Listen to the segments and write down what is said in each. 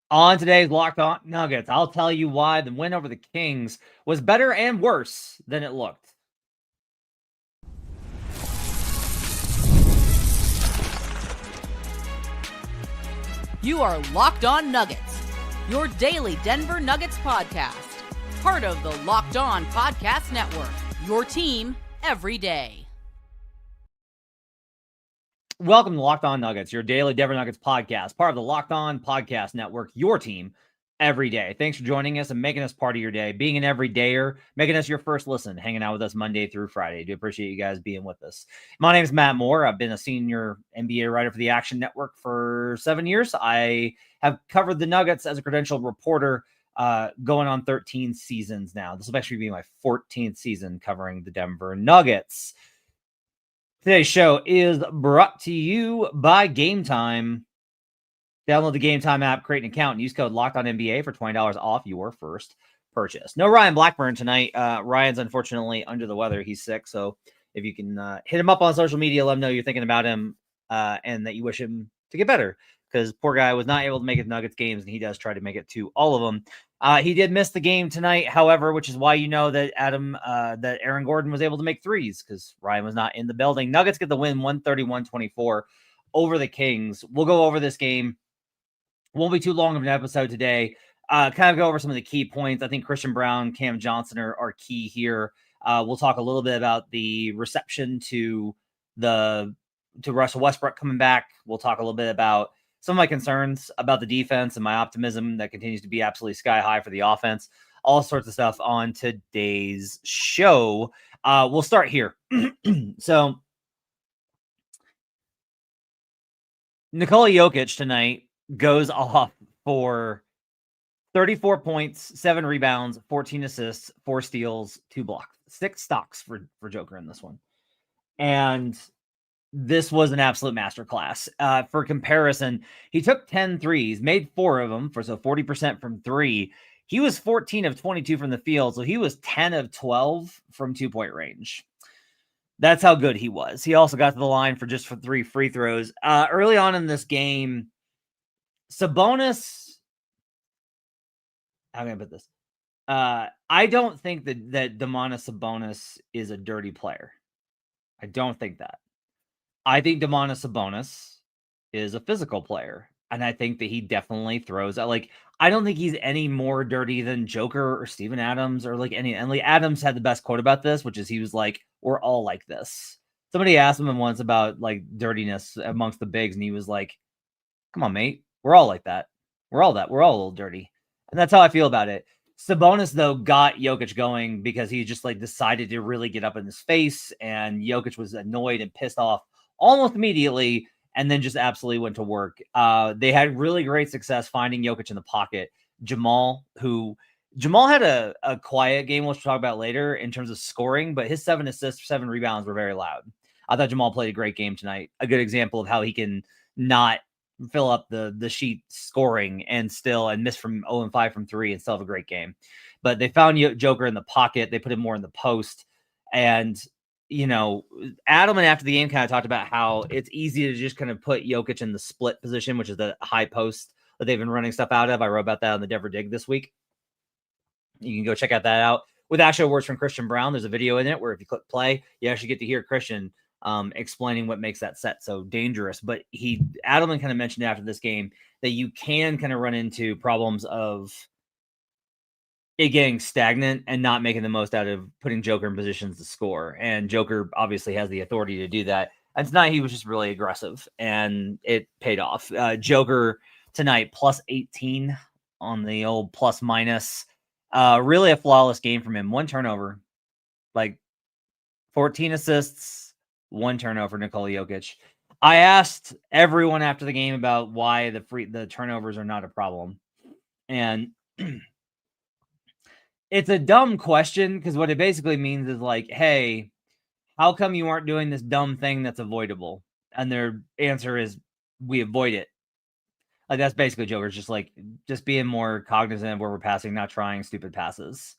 On today's Locked On Nuggets, I'll tell you why the win over the Kings was better and worse than it looked. You are Locked On Nuggets, your daily Denver Nuggets podcast. Part of the Locked On Podcast Network, your team every day. Welcome to Locked On Nuggets, your daily Denver Nuggets podcast, part of the Locked On Podcast Network, your team every day. Thanks for joining us and making us part of your day, being an everydayer, making us your first listen, hanging out with us Monday through Friday. I do appreciate you guys being with us. My name is Matt Moore. I've been a senior NBA writer for the Action Network for 7 years. I have covered the Nuggets as a credentialed reporter going on 13 seasons now. This will actually be my 14th season covering the Denver Nuggets. Today's show is brought to you by Game Time. Download the Game Time app, create an account, and use code LOCKEDONNBA for $20 off your first purchase. No Ryan Blackburn tonight. Ryan's unfortunately under the weather. He's sick, so if you can hit him up on social media, let him know you're thinking about him and that you wish him to get better, because poor guy was not able to make it to Nuggets games, and he does try to make it to all of them. He did miss the game tonight, however, which is why you know that that Aaron Gordon was able to make threes, because Ryan was not in the building. Nuggets get the win 131-24 over the Kings. We'll go over this game. Won't be too long of an episode today. Kind of go over some of the key points. I think Christian Braun, Cam Johnson are key here. We'll talk a little bit about the reception to Russell Westbrook coming back. We'll talk a little bit about some of my concerns about the defense and my optimism that continues to be absolutely sky high for the offense. All sorts of stuff on today's show. We'll start here. So, Nikola Jokic tonight goes off for 34 points, 7 rebounds, 14 assists, 4 steals, 2 blocks, 6 stocks for Joker in this one. And this was an absolute masterclass. For comparison, he took 10 threes, made 4 of them, so 40% from 3. He was 14 of 22 from the field, so he was 10 of 12 from 2-point range. That's how good he was. He also got to the line for 3 free throws. Early on in this game, Sabonis, how can I put this? I don't think that Domantas Sabonis is a dirty player. I don't think that. I think Domantas Sabonis is a physical player, and I think that he definitely throws out. Like, I don't think he's any more dirty than Joker or Steven Adams or like any. And like Adams had the best quote about this, which is he was like, "We're all like this." Somebody asked him once about like dirtiness amongst the bigs, and he was like, "Come on, mate, we're all like that. We're all that. We're all a little dirty," and that's how I feel about it. Sabonis, though, got Jokic going because he just like decided to really get up in his face, and Jokic was annoyed and pissed off almost immediately, and then just absolutely went to work. They had really great success finding Jokic in the pocket. Jamal had a quiet game, which we'll talk about later in terms of scoring, but his 7 assists, 7 rebounds were very loud. I thought Jamal played a great game tonight. A good example of how he can not fill up the sheet scoring and miss from 0-5 from 3 and still have a great game. But they found Joker in the pocket. They put him more in the post. And, you know, Adam, and after the game, kind of talked about how it's easy to just kind of put Jokic in the split position, which is the high post that they've been running stuff out of. I wrote about that on the Denver Dig this week. You can go check out that out. With actual words from Christian Braun, there's a video in it where if you click play, you actually get to hear Christian explaining what makes that set so dangerous. But Adelman kind of mentioned after this game that you can kind of run into problems of it getting stagnant and not making the most out of putting Joker in positions to score. And Joker obviously has the authority to do that. And tonight he was just really aggressive, and it paid off. Joker tonight plus 18 on the old plus minus. Really a flawless game from him. 1 turnover, like 14 assists, 1 turnover, Nikola Jokic. I asked everyone after the game about why the turnovers are not a problem. And it's a dumb question, because what it basically means is like, hey, how come you aren't doing this dumb thing that's avoidable? And their answer is, we avoid it. Like, that's basically Joker's just being more cognizant of where we're passing, not trying stupid passes.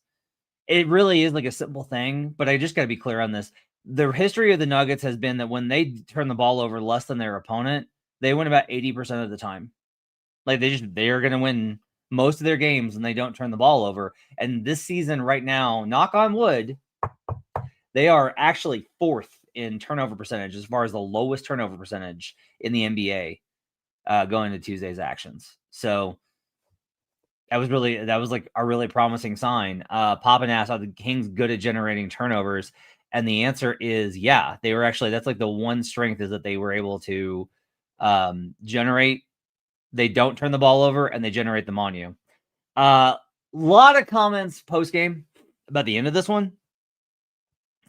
It really is like a simple thing, but I just got to be clear on this. The history of the Nuggets has been that when they turn the ball over less than their opponent, they win about 80% of the time. Like they are going to win most of their games and they don't turn the ball over. And this season right now, knock on wood, they are actually 4th in turnover percentage as far as the lowest turnover percentage in the NBA going to Tuesday's actions. So that was like a really promising sign. Poppin asked, are the Kings good at generating turnovers? And the answer is yeah. They were actually, that's like the one strength is that they were able to generate. They don't turn the ball over and they generate them on you. Lot of comments post game about the end of this one.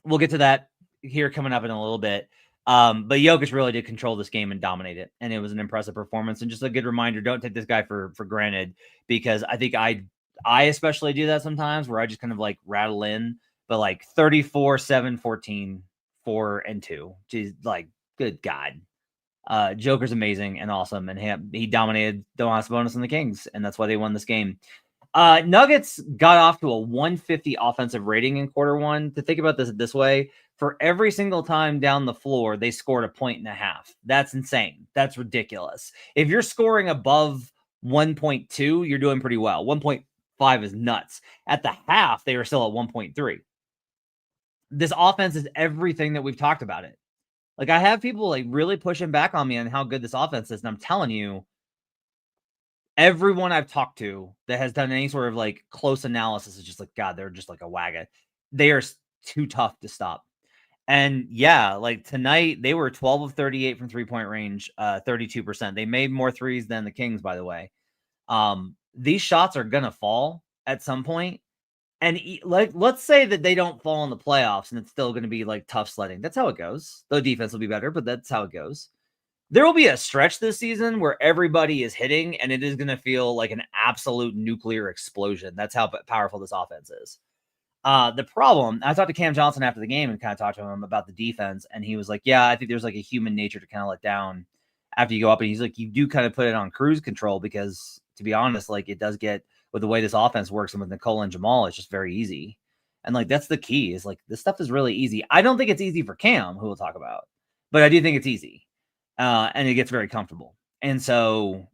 We'll get to that here coming up in a little bit. But Jokic really did control this game and dominate it. And it was an impressive performance. And just a good reminder, don't take this guy for granted, because I think I especially do that sometimes where I just kind of like rattle in, but like 34, 7, 14, 4, and 2. Jeez, like, good God. Joker's amazing and awesome. And he dominated Domantas Sabonis and the Kings. And that's why they won this game. Nuggets got off to a 150 offensive rating in quarter one. To think about this way, for every single time down the floor, they scored 1.5 points. That's insane. That's ridiculous. If you're scoring above 1.2, you're doing pretty well. 1.5 is nuts. At the half, they were still at 1.3. This offense is everything that we've talked about it. Like, I have people like really pushing back on me on how good this offense is. And I'm telling you, everyone I've talked to that has done any sort of like close analysis is just like, God, they're just like a wagon. They are too tough to stop. And yeah, like tonight they were 12 of 38 from 3-point range, 32%. They made more threes than the Kings, by the way. These shots are going to fall at some point. And like, let's say that they don't fall in the playoffs and it's still going to be like tough sledding. That's how it goes. The defense will be better, but that's how it goes. There will be a stretch this season where everybody is hitting and it is going to feel like an absolute nuclear explosion. That's how powerful this offense is. The problem, I talked to Cam Johnson after the game and kind of talked to him about the defense. And he was like, yeah, I think there's like a human nature to kind of let down after you go up. And he's like, you do kind of put it on cruise control because, to be honest, like it does get, with the way this offense works and with Nikola and Jamal, it's just very easy. And like, that's the key, is like, this stuff is really easy. I don't think it's easy for Cam, who we'll talk about, but I do think it's easy. And it gets very comfortable. And so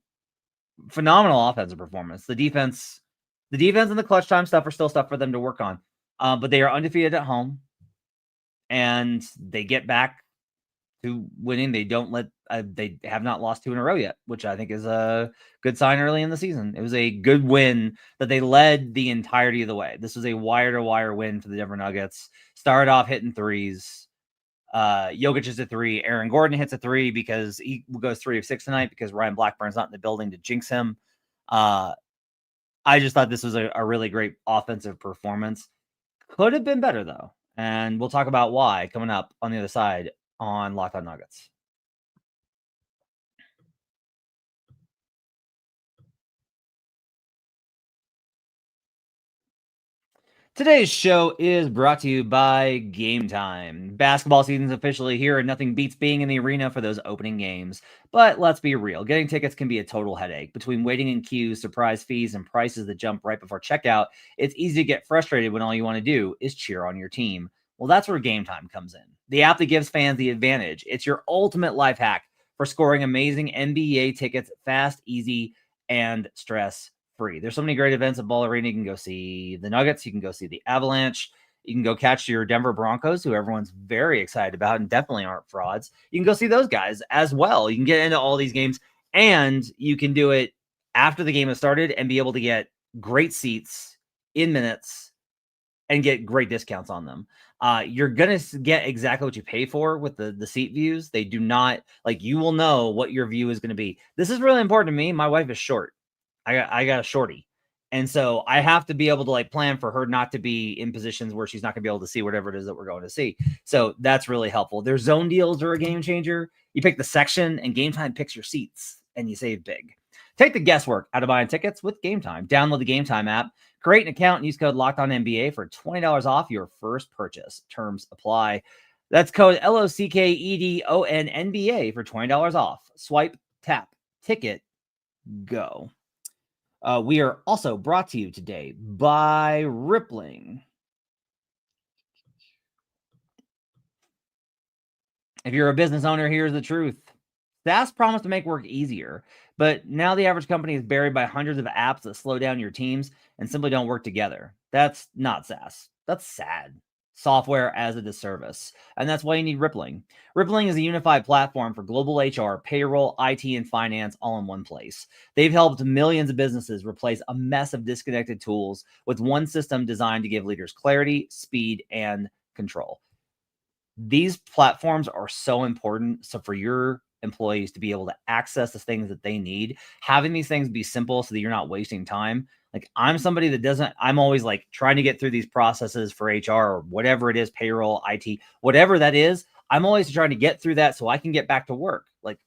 phenomenal offensive performance. The defense and the clutch time stuff are still stuff for them to work on. But they are undefeated at home and they get back to winning. They don't let, they have not lost 2 in a row yet, which I think is a good sign early in the season. It was a good win that they led the entirety of the way. This was a wire-to-wire win for the Denver Nuggets. Started off hitting threes. Jokic is a 3. Aaron Gordon hits a 3 because he goes 3 of 6 tonight because Ryan Blackburn's not in the building to jinx him. I just thought this was a really great offensive performance. Could have been better, though. And we'll talk about why coming up on the other side on Locked On Nuggets. Today's show is brought to you by Game Time. Basketball season's officially here, and nothing beats being in the arena for those opening games. But let's be real, getting tickets can be a total headache. Between waiting in queues, surprise fees, and prices that jump right before checkout, it's easy to get frustrated when all you want to do is cheer on your team. Well, that's where Game Time comes in. The app that gives fans the advantage. It's your ultimate life hack for scoring amazing NBA tickets fast, easy, and stress-free. There's so many great events at Ball Arena. You can go see the Nuggets. You can go see the Avalanche. You can go catch your Denver Broncos, who everyone's very excited about and definitely aren't frauds. You can go see those guys as well. You can get into all these games, and you can do it after the game has started and be able to get great seats in minutes and get great discounts on them. You're going to get exactly what you pay for with the seat views. They do not, like, you will know what your view is going to be. This is really important to me. My wife is short. I got a shorty. And so I have to be able to like plan for her not to be in positions where she's not going to be able to see whatever it is that we're going to see. So that's really helpful. Their zone deals are a game changer. You pick the section and Game Time picks your seats and you save big. Take the guesswork out of buying tickets with Game Time. Download the Game Time app, create an account, and use code LOCKEDONNBA for $20 off your first purchase. Terms apply. That's code LOCKEDONNBA for $20 off. Swipe, tap, ticket, go. We are also brought to you today by Rippling. If you're a business owner, here's the truth. SaaS promise to make work easier, But now the average company is buried by hundreds of apps that slow down your teams and simply don't work together. That's not SaaS. That's sad. Software as a disservice. And that's why you need Rippling. Rippling is a unified platform for global HR, payroll, IT, and finance all in one place. They've helped millions of businesses replace a mess of disconnected tools with one system designed to give leaders clarity, speed, and control. These platforms are so important. So for your employees to be able to access the things that they need, having these things be simple so that you're not wasting time. Like I'm somebody that doesn't, I'm always like trying to get through these processes for HR or whatever it is, payroll, IT, whatever that is. I'm always trying to get through that so I can get back to work. Like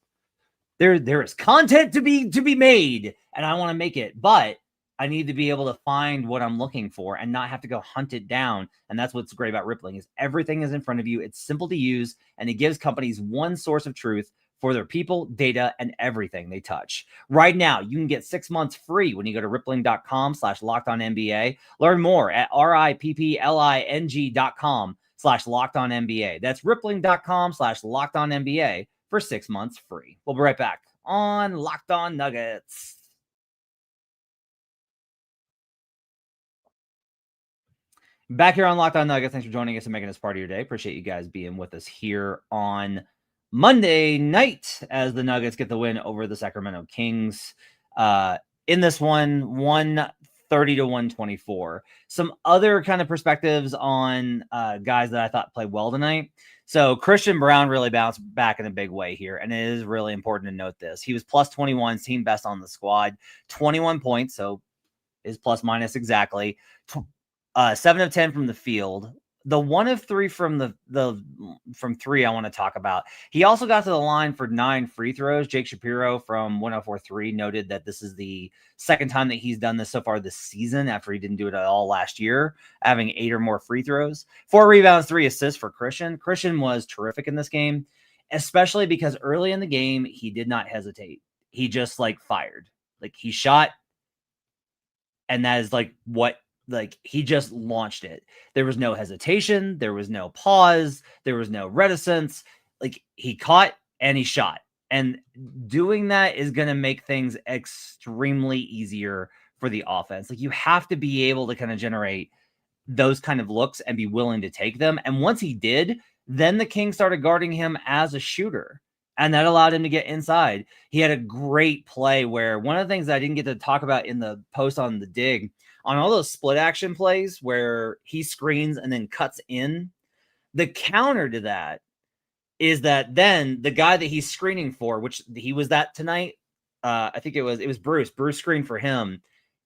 there is content to be made and I want to make it, but I need to be able to find what I'm looking for and not have to go hunt it down. And that's what's great about Rippling is everything is in front of you. It's simple to use and it gives companies one source of truth for their people, data, and everything they touch. Right now, you can get 6 months free when you go to rippling.com/lockedonnba. Learn more at rippling.com/lockedonnba. That's rippling.com/lockedonnba for 6 months free. We'll be right back on Locked On Nuggets. Back here on Locked On Nuggets. Thanks for joining us and making us part of your day. Appreciate you guys being with us here on Monday night as the Nuggets get the win over the Sacramento Kings. In this one, 130 to 124. Some other kind of perspectives on guys that I thought played well tonight. So Christian Braun really bounced back in a big way here, and it is really important to note this. He was plus 21, team best on the squad, 21 points, so is plus minus exactly. 7 of 10 from the field. The 1 of 3 from from 3 I want to talk about. He also got to the line for 9 free throws. Jake Shapiro from 1043 noted that this is the second time that he's done this so far this season after he didn't do it at all last year, having 8 or more free throws. 4 rebounds, 3 assists for Christian. Christian was terrific in this game, especially because early in the game, he did not hesitate. He just fired. He shot, and that is he just launched it. There was no hesitation. There was no pause. There was no reticence. He caught and he shot. And doing that is going to make things extremely easier for the offense. You have to be able to kind of generate those kind of looks and be willing to take them. And once he did, then the Kings started guarding him as a shooter. And that allowed him to get inside. He had a great play where one of the things that I didn't get to talk about in the post on the dig, on all those split action plays where he screens and then cuts in, the counter to that is that then the guy that he's screening for, which he was that tonight, I think it was Bruce. Bruce screened for him,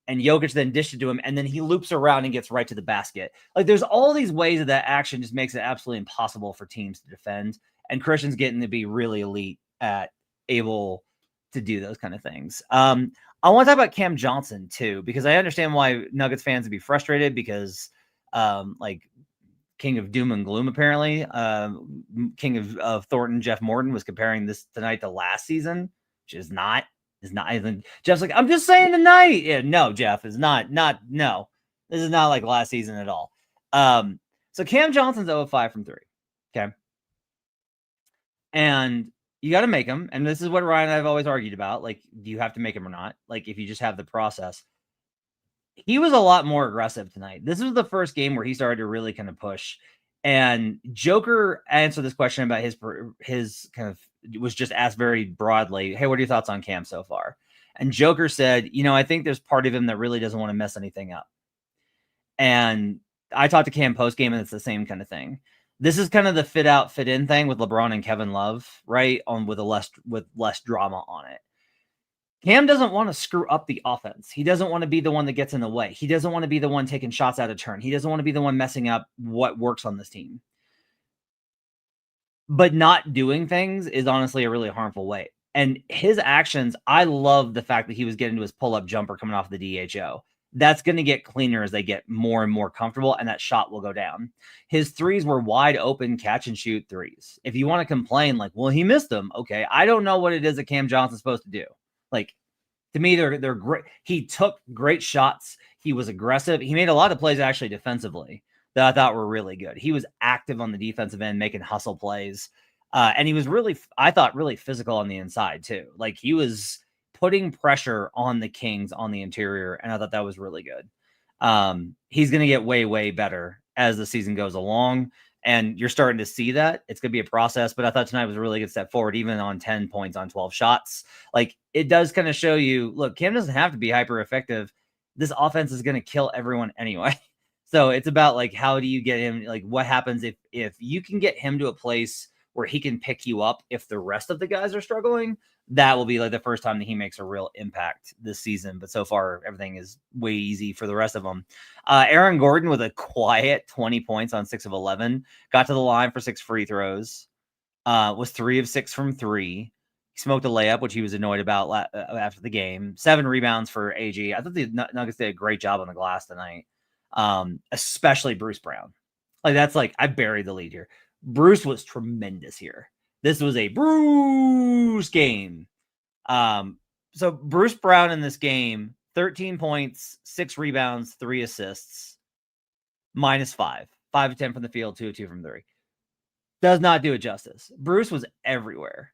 and Jokic then dished it to him, and then he loops around and gets right to the basket. There's all these ways that action just makes it absolutely impossible for teams to defend, and Christian's getting to be really elite at able to do those kind of things. I want to talk about Cam Johnson too, because I understand why Nuggets fans would be frustrated because King of Doom and Gloom, apparently, King of Thornton, Jeff Morton was comparing this tonight to last season, which is not. Jeff's I'm just saying tonight. Yeah, no, Jeff is not, no, this is not like last season at all. So Cam Johnson's 0-5 from 3. Okay. And you got to make them. And this is what Ryan and I have always argued about. Do you have to make them or not? If you just have the process. He was a lot more aggressive tonight. This was the first game where he started to really kind of push. And Joker answered this question about his kind of, was just asked very broadly, hey, what are your thoughts on Cam so far? And Joker said, I think there's part of him that really doesn't want to mess anything up. And I talked to Cam post game, and it's the same kind of thing. This is kind of the fit out, fit in thing with LeBron and Kevin Love, right? With less drama on it. Cam doesn't want to screw up the offense. He doesn't want to be the one that gets in the way. He doesn't want to be the one taking shots out of turn. He doesn't want to be the one messing up what works on this team. But not doing things is honestly a really harmful way. And his actions, I love the fact that he was getting to his pull-up jumper coming off the DHO. That's going to get cleaner as they get more and more comfortable, and that shot will go down. His threes were wide open catch and shoot threes. If you want to complain well, he missed them. Okay, I don't know what it is that Cam Johnson's supposed to do. To me, they're great. He took great shots. He was aggressive. He made a lot of plays actually defensively that I thought were really good. He was active on the defensive end, making hustle plays. And he was really, I thought, really physical on the inside too. He was putting pressure on the Kings on the interior, and I thought that was really good. He's going to get way, way better as the season goes along, and you're starting to see that. It's going to be a process, but I thought tonight was a really good step forward, even on 10 points on 12 shots. Like, it does kind of show you, look, Cam doesn't have to be hyper effective. This offense is going to kill everyone anyway. So it's about, like, how do you get him, like, what happens if you can get him to a place where he can pick you up if the rest of the guys are struggling. That will be like the first time that he makes a real impact this season. But so far, everything is way easy for the rest of them. Aaron Gordon with a quiet 20 points on 6 of 11, got to the line for 6 free throws, was 3 of 6 from 3. He smoked a layup, which he was annoyed about after the game. 7 rebounds for AG. I thought the Nuggets did a great job on the glass tonight, especially Bruce Brown. Like, that's like, I buried the lead here. Bruce was tremendous here. This was a Bruce game. So Bruce Brown in this game, 13 points, 6 rebounds, 3 assists, -5. 5 of 10 from the field, 2 of 2 from 3. Does not do it justice. Bruce was everywhere.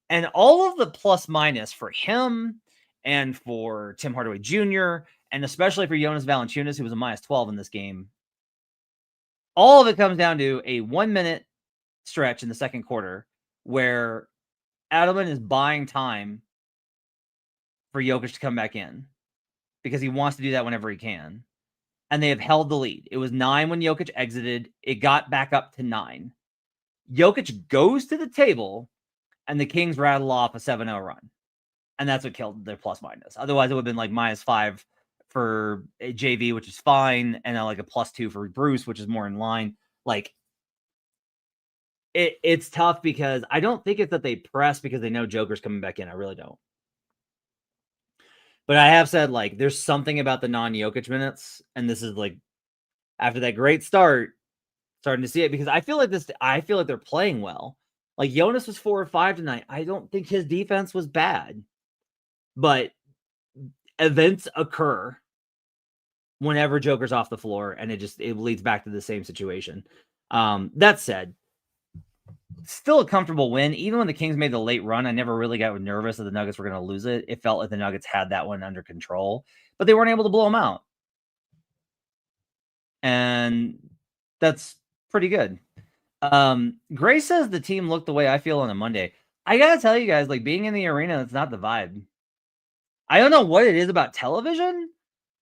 And all of the plus minus for him and for Tim Hardaway Jr., and especially for Jonas Valanciunas, who was a -12 in this game, all of it comes down to a 1-minute stretch in the second quarter where Adelman is buying time for Jokic to come back in because he wants to do that whenever he can. And they have held the lead. It was 9 when Jokic exited. It got back up to 9. Jokic goes to the table, and the Kings rattle off a 7-0 run. And that's what killed their plus minus. Otherwise, it would have been like -5 for JV, which is fine, and like a +2 for Bruce, which is more in line. Like, it's tough because I don't think it's that they press because they know Joker's coming back in. I really don't. But I have said, like, there's something about the non-Jokic minutes, and this is like, after that great start, starting to see it because I feel like they're playing well. Like, Jonas was 4 or 5 tonight. I don't think his defense was bad, but events occur whenever Joker's off the floor, and it leads back to the same situation. That said, still a comfortable win. Even when the Kings made the late run, I never really got nervous that the Nuggets were going to lose it. It felt like the Nuggets had that one under control, but they weren't able to blow them out. And that's pretty good. Gray says the team looked the way I feel on a Monday. I got to tell you guys, like, being in the arena, that's not the vibe. I don't know what it is about television,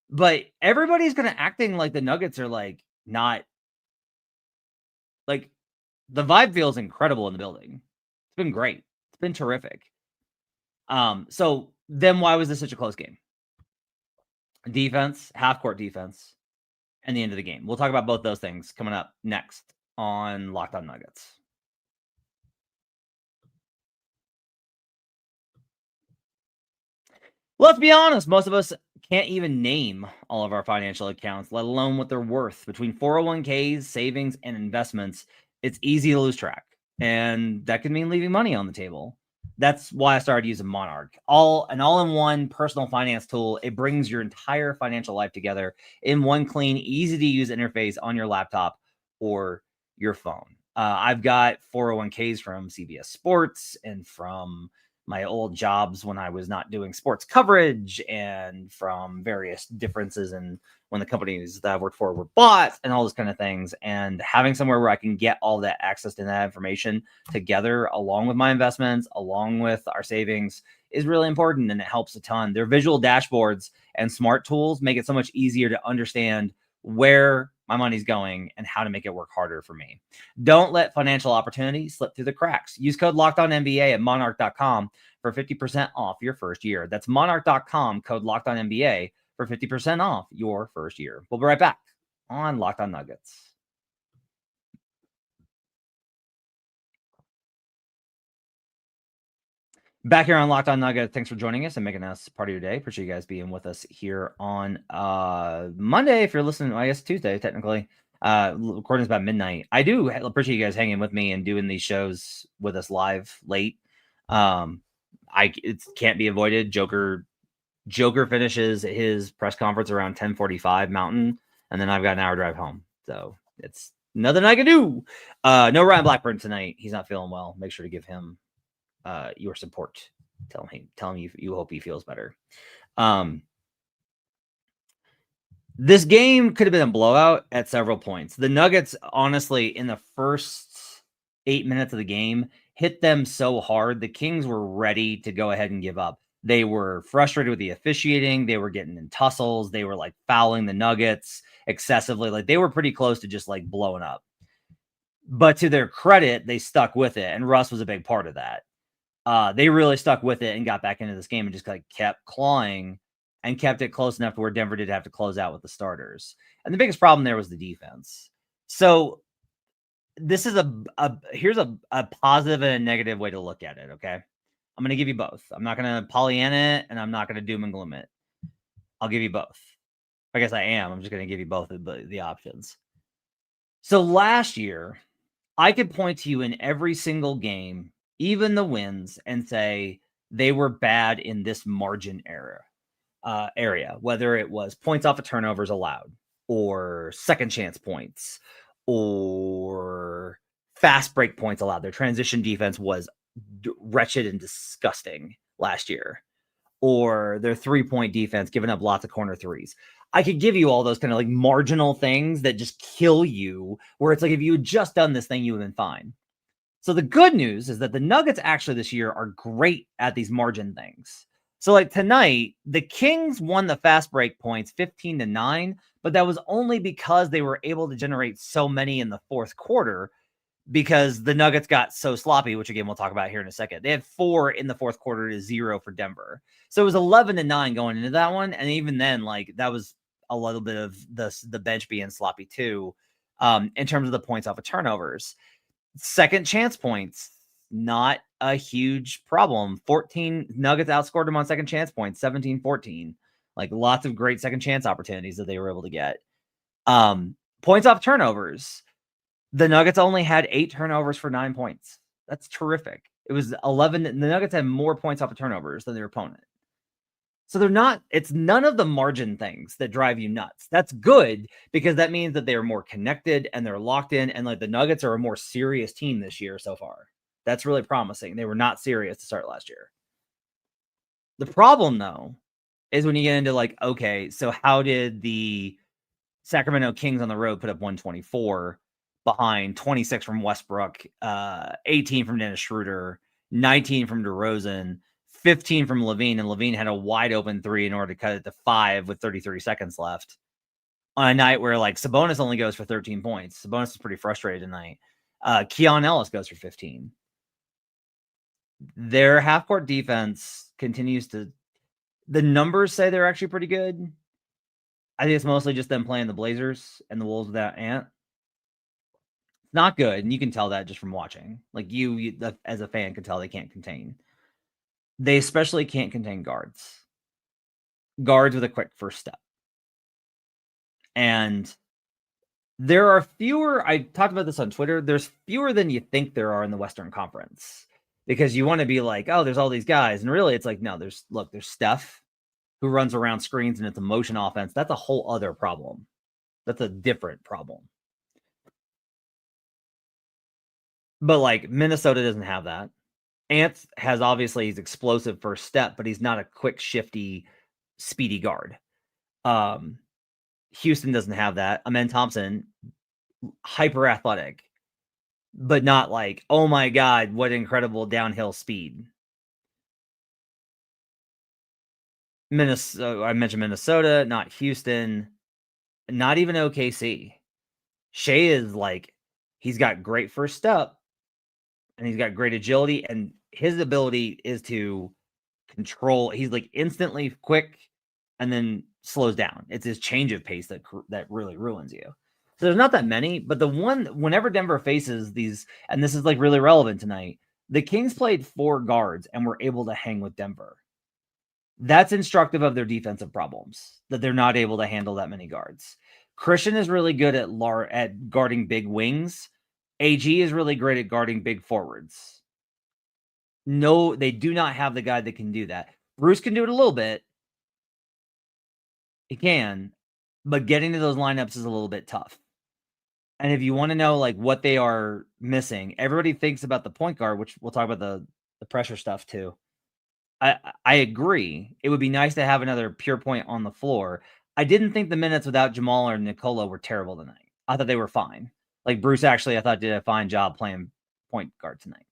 but everybody's kind of acting like the Nuggets are, like, not, like, the vibe feels incredible in the building. It's been great. It's been terrific. So then why was this such a close game? Defense, half-court defense, and the end of the game. We'll talk about both those things coming up next on Locked On Nuggets. Let's be honest, most of us can't even name all of our financial accounts, let alone what they're worth. Between 401ks, savings, and investments, it's easy to lose track, and that can mean leaving money on the table. That's why I started using Monarch, an all-in-one personal finance tool. It brings your entire financial life together in one clean, easy-to-use interface on your laptop or your phone. I've got 401ks from CBS Sports and from my old jobs when I was not doing sports coverage, and from various differences in when the companies that I've worked for were bought and all those kind of things. And having somewhere where I can get all that access to that information together, along with my investments, along with our savings, is really important, and it helps a ton. Their visual dashboards and smart tools make it so much easier to understand where my money's going and how to make it work harder for me. Don't let financial opportunities slip through the cracks. Use code LOCKEDONNBA at monarch.com for 50% off your first year. That's monarch.com, code LOCKEDONNBA for 50% off your first year. We'll be right back on Locked On Nuggets. Back here on Locked On Nuggets. Thanks for joining us and making us part of your day. Appreciate you guys being with us here on Monday. If you're listening, I guess Tuesday, technically. Recording is about midnight. I do appreciate you guys hanging with me and doing these shows with us live late. It can't be avoided. Joker finishes his press conference around 10:45 Mountain, and then I've got an hour drive home. So it's nothing I can do. No Ryan Blackburn tonight. He's not feeling well. Make sure to give him your support Tell him you hope he feels better. This game could have been a blowout at several points. The Nuggets, honestly, in the first 8 minutes of the game, hit them so hard. The Kings were ready to go ahead and give up. They were frustrated with the officiating. They were getting in tussles. They were like fouling the Nuggets excessively. Like they were pretty close to just like blowing up. But to their credit, they stuck with it. And Russ was a big part of that. They really stuck with it and got back into this game and just like kept clawing and kept it close enough to where Denver did have to close out with the starters. And the biggest problem there was the defense. So this is here's a positive and a negative way to look at it. Okay. I'm going to give you both. I'm not going to Pollyanna it and I'm not going to doom and gloom it. I'll give you both. I guess I am. I'm just going to give you both of the options. So last year, I could point to you in every single game, even the wins, and say they were bad in this margin area, whether it was points off of turnovers allowed or second chance points or fast break points allowed. Their transition defense was wretched and disgusting last year, or their 3-point defense giving up lots of corner threes. I could give you all those kind of like marginal things that just kill you, where it's like, if you had just done this thing, you would have been fine. So the good news is that the Nuggets actually this year are great at these margin things. So like tonight, the Kings won the fast break points 15-9, but that was only because they were able to generate so many in the fourth quarter because the Nuggets got so sloppy, which again, we'll talk about here in a second. They had 4 in the fourth quarter to 0 for Denver. So it was 11-9 going into that one. And even then, like that was a little bit of the bench being sloppy too, in terms of the points off of turnovers. Second chance points, not a huge problem. 14 Nuggets outscored them on second chance points, 17-14. Like lots of great second chance opportunities that they were able to get. Points off turnovers. The Nuggets only had 8 turnovers for 9 points. That's terrific. It was 11. The Nuggets had more points off of turnovers than their opponent. So it's none of the margin things that drive you nuts. That's good because that means that they're more connected and they're locked in. And like the Nuggets are a more serious team this year so far. That's really promising. They were not serious to start last year. The problem though, is when you get into like, okay, so how did the Sacramento Kings on the road put up 124 behind 26 from Westbrook, 18 from Dennis Schroeder, 19 from DeRozan, 15 from Levine, and Levine had a wide open 3 in order to cut it to 5 with 33 seconds left on a night where like Sabonis only goes for 13 points. Sabonis is pretty frustrated tonight. Keon Ellis goes for 15. Their half-court defense continues to... The numbers say they're actually pretty good. I think it's mostly just them playing the Blazers and the Wolves without Ant. Not good, and you can tell that just from watching. Like you as a fan can tell they can't contain. They especially can't contain guards. Guards with a quick first step. And there are fewer, I talked about this on Twitter, there's fewer than you think there are in the Western Conference. Because you want to be like, oh, there's all these guys. And really, it's like, no, there's Steph, who runs around screens and it's a motion offense. That's a whole other problem. That's a different problem. But like Minnesota doesn't have that. Ant has obviously his explosive first step, but he's not a quick, shifty, speedy guard. Houston doesn't have that. Amen Thompson, hyper athletic, but not like, oh my God, what incredible downhill speed. Minnesota, I mentioned Minnesota, not Houston, not even OKC. Shea is like, he's got great first step and he's got great agility, and his ability is to control. He's like instantly quick and then slows down. It's his change of pace that really ruins you. So there's not that many, but the one, whenever Denver faces these, and this is like really relevant tonight, the Kings played 4 guards and were able to hang with Denver. That's instructive of their defensive problems, that they're not able to handle that many guards. Christian is really good at guarding big wings. AG is really great at guarding big forwards. No, they do not have the guy that can do that. Bruce can do it a little bit. He can, but getting to those lineups is a little bit tough. And if you want to know like what they are missing, everybody thinks about the point guard, which we'll talk about the pressure stuff too. I agree. It would be nice to have another pure point on the floor. I didn't think the minutes without Jamal or Nikola were terrible tonight. I thought they were fine. Like Bruce actually, I thought did a fine job playing point guard tonight.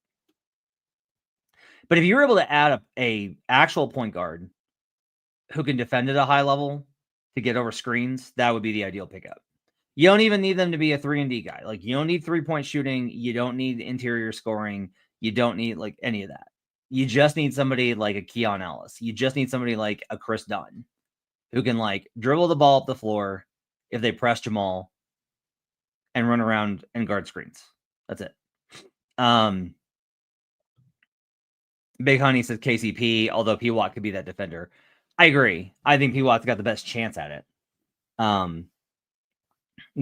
But if you were able to add a actual point guard who can defend at a high level to get over screens, that would be the ideal pickup. You don't even need them to be a 3-and-D guy. Like, you don't need 3-point shooting. You don't need interior scoring. You don't need, like, any of that. You just need somebody like a Keon Ellis. You just need somebody like a Chris Dunn who can, like, dribble the ball up the floor if they press Jamal and run around and guard screens. That's it. Big Honey says KCP, although P-Watt could be that defender. I agree. I think P-Watt's got the best chance at it.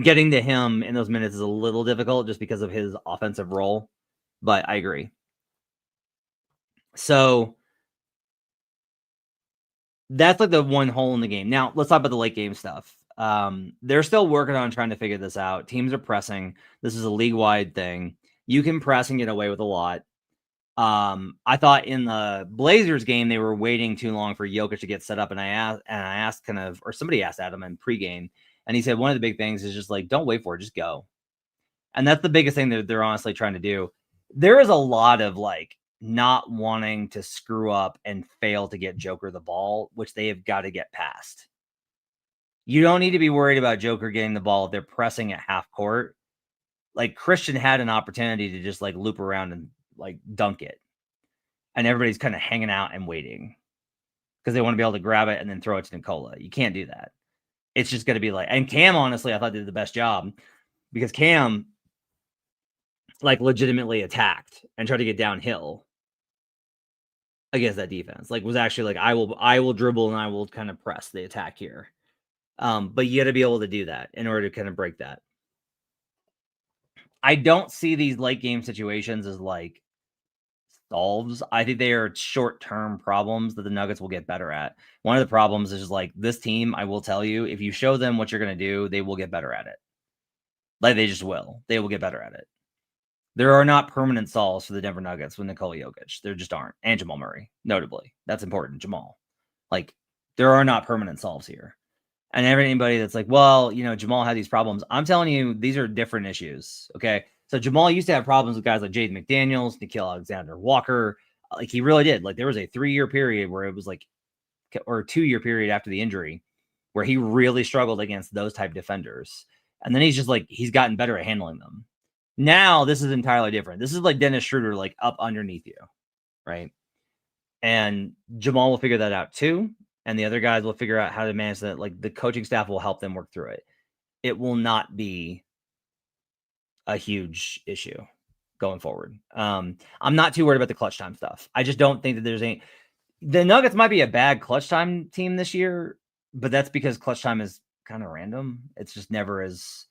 Getting to him in those minutes is a little difficult just because of his offensive role, but I agree. So that's like the one hole in the game. Now, let's talk about the late game stuff. They're still working on trying to figure this out. Teams are pressing. This is a league-wide thing. You can press and get away with a lot. I thought in the Blazers game, they were waiting too long for Jokic to get set up. And I asked kind of, or somebody asked Adam in pregame, and he said, one of the big things is just like, don't wait for it, just go. And that's the biggest thing that they're honestly trying to do. There is a lot of like not wanting to screw up and fail to get Joker the ball, which they have got to get past. You don't need to be worried about Joker getting the ball if they're pressing at half court. Like Christian had an opportunity to just like loop around and like dunk it. And everybody's kind of hanging out and waiting because they want to be able to grab it and then throw it to Nikola. You can't do that. It's just going to be like, and Cam, honestly, I thought did the best job because Cam like legitimately attacked and tried to get downhill against that defense. Like was actually like, I will dribble and I will kind of press the attack here. But you got to be able to do that in order to kind of break that. I don't see these late game situations as like solves. I think they are short-term problems that the Nuggets will get better at. One of the problems is just like this team, I will tell you, if you show them what you're going to do, they will get better at it. Like they just will. They will get better at it. There are not permanent solves for the Denver Nuggets with Nikola Jokic. There just aren't. And Jamal Murray, notably. That's important, Jamal. Like, there are not permanent solves here. And anybody that's like, well, you know, Jamal had these problems. I'm telling you, these are different issues, okay? So Jamal used to have problems with guys like Jaden McDaniels, Nickeil Alexander-Walker. Like, he really did. Like, there was a 3-year period where it was like, or a 2-year period after the injury where he really struggled against those type defenders. And then he's just like, he's gotten better at handling them. Now, this is entirely different. This is like Dennis Schroeder, like up underneath you, right? And Jamal will figure that out too. And the other guys will figure out how to manage that. Like the coaching staff will help them work through it. It will not be a huge issue going forward. I'm not too worried about the clutch time stuff. I just don't think that there's any. The Nuggets might be a bad clutch time team this year, but that's because clutch time is kind of random. It's just never as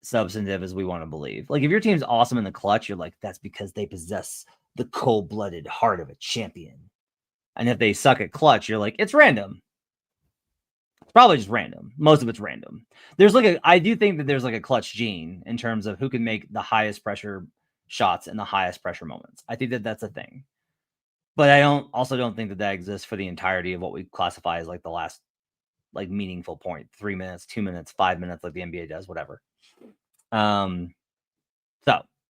substantive as we want to believe. Like if your team's awesome in the clutch, you're like, that's because they possess the cold-blooded heart of a champion. And if they suck at clutch, you're like, it's random. It's probably just random. Most of it's random. There's like I do think that there's like a clutch gene in terms of who can make the highest pressure shots in the highest pressure moments. I think that that's a thing. But I don't think that exists for the entirety of what we classify as like the last like meaningful point. 3 minutes, 2 minutes, 5 minutes, like the NBA does, whatever. So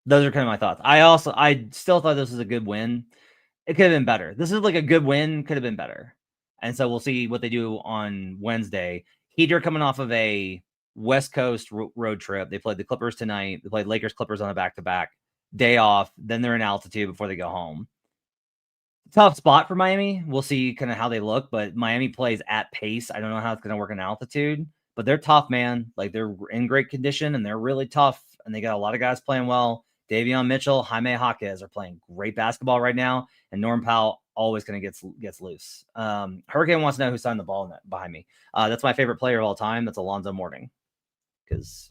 those are kind of my thoughts. I still thought this was a good win. It could have been better. This is like a good win, could have been better. And so we'll see what they do on Wednesday. Heat are coming off of a West Coast road trip. They played the Clippers tonight. They played Lakers Clippers on a back-to-back. Day off. Then they're in altitude before they go home. Tough spot for Miami. We'll see kind of how they look, but Miami plays at pace. I don't know how it's going to work in altitude, but they're tough, man. Like they're in great condition and they're really tough. And they got a lot of guys playing well. Davion Mitchell, Jaime Jaquez are playing great basketball right now. And Norm Powell always kind of gets loose. Hurricane wants to know who signed the ball behind me. That's my favorite player of all time. That's Alonzo Mourning. Because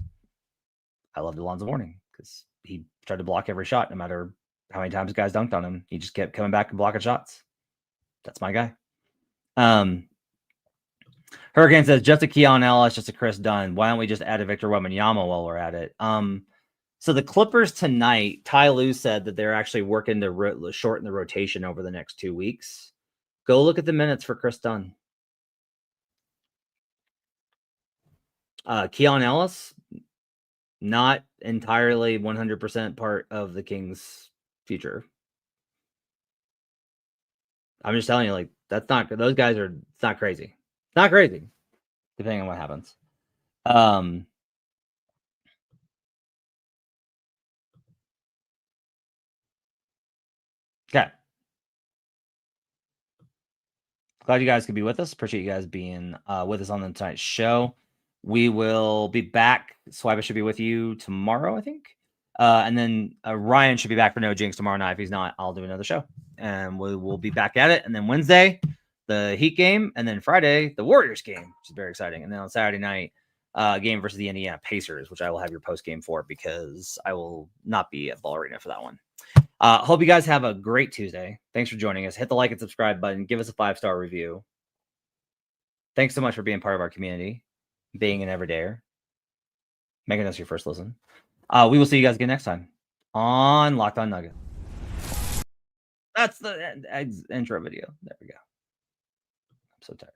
I loved Alonzo Mourning because he tried to block every shot no matter how many times guys dunked on him. He just kept coming back and blocking shots. That's my guy. Hurricane says, just a Keon Ellis, just a Chris Dunn. Why don't we just add a Victor Wembanyama while we're at it? So the Clippers tonight, Ty Lue said that they're actually working to shorten the rotation over the next 2 weeks. Go look at the minutes for Chris Dunn. Keon Ellis, not entirely 100% part of the Kings' future. I'm just telling you, like, that's not, those guys are, it's not crazy. It's not crazy, depending on what happens. Okay. Glad you guys could be with us. Appreciate you guys being with us on the tonight's show. We will be back. Swiper should be with you tomorrow, I think. And then Ryan should be back for No Jinx tomorrow night. If he's not, I'll do another show. And we will be back at it. And then Wednesday, the Heat game. And then Friday, the Warriors game, which is very exciting. And then on Saturday night, game versus the Indiana Pacers, which I will have your post game for because I will not be at Ball Arena for that one. Hope you guys have a great Tuesday. Thanks for joining us. Hit the like and subscribe button. Give us a 5-star review. Thanks so much for being part of our community, being an everydayer, making us your first listen. We will see you guys again next time on Locked On Nuggets. That's the intro video. There we go. I'm so tired.